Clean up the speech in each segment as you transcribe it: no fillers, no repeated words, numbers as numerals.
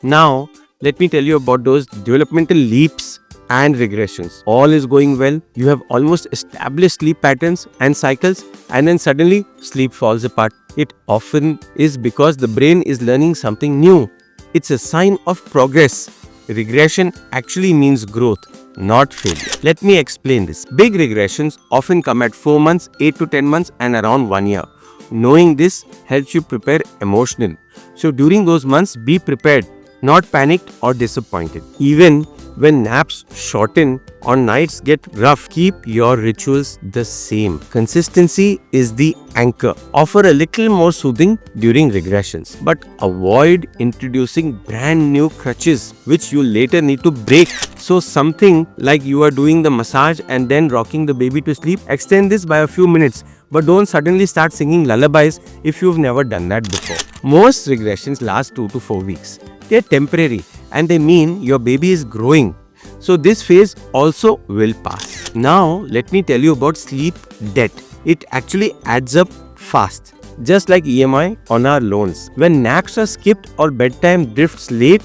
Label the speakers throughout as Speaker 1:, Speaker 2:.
Speaker 1: Now, let me tell you about those developmental leaps and regressions. All is going well. You have almost established sleep patterns and cycles, and then suddenly sleep falls apart. It often is because the brain is learning something new. It's a sign of progress. Regression actually means growth, not failure. Let me explain this. Big regressions often come at 4 months, 8 to 10 months, and around 1 year. Knowing this helps you prepare emotionally. So during those months, be prepared, not panicked or disappointed. Even when naps shorten or nights get rough, keep your rituals the same. Consistency is the anchor. Offer a little more soothing during regressions, but avoid introducing brand new crutches which you later need to break. So something like you are doing the massage and then rocking the baby to sleep, extend this by a few minutes, but don't suddenly start singing lullabies if you've never done that before. Most regressions last 2 to 4 weeks. They're temporary and they mean your baby is growing. So this phase also will pass. Now let me tell you about sleep debt. It actually adds up fast, just like EMI on our loans. When naps are skipped or bedtime drifts late,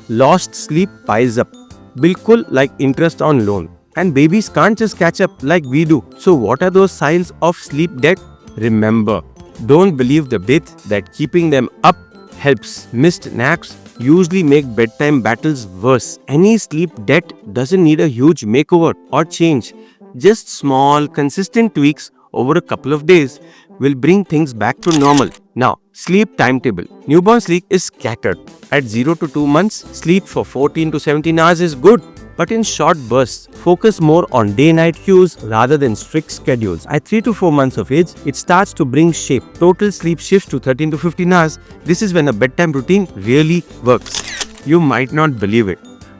Speaker 1: lost sleep piles up. Bilkul like interest on loan. And babies can't just catch up like we do. So what are those signs of sleep debt? Remember, don't believe the myth that keeping them up helps. Missed naps usually make bedtime battles worse. Any sleep debt doesn't need a huge makeover or change. Just small, consistent tweaks over a couple of days will bring things back to normal. Now, sleep timetable. Newborn sleep is scattered. At 0 to 2 months, sleep for 14 to 17 hours is good, but in short bursts. Focus more on day-night cues rather than strict schedules. At 3 to 4 months of age, it starts to bring shape. Total sleep shifts to 13 to 15 hours. This is when a bedtime routine really works. You might not believe it,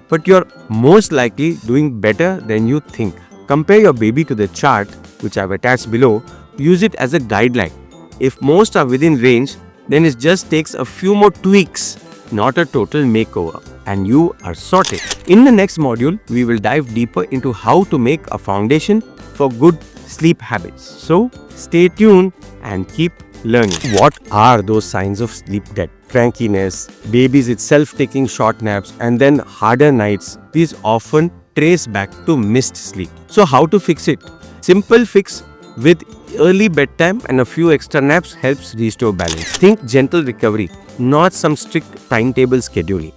Speaker 1: but you're most likely doing better than you think. Compare your baby to the chart, which I've attached below. Use it as a guideline. If most are within range, then it just takes a few more tweaks, not a total makeover, and you are sorted. In the next module, we will dive deeper into how to make a foundation for good sleep habits. So stay tuned and keep learning. What are those signs of sleep debt? Crankiness, babies itself taking short naps, and then harder nights. These often trace back to missed sleep. So how to fix it? Simple fix with early bedtime and a few extra naps helps restore balance. Think gentle recovery, not some strict timetable scheduling.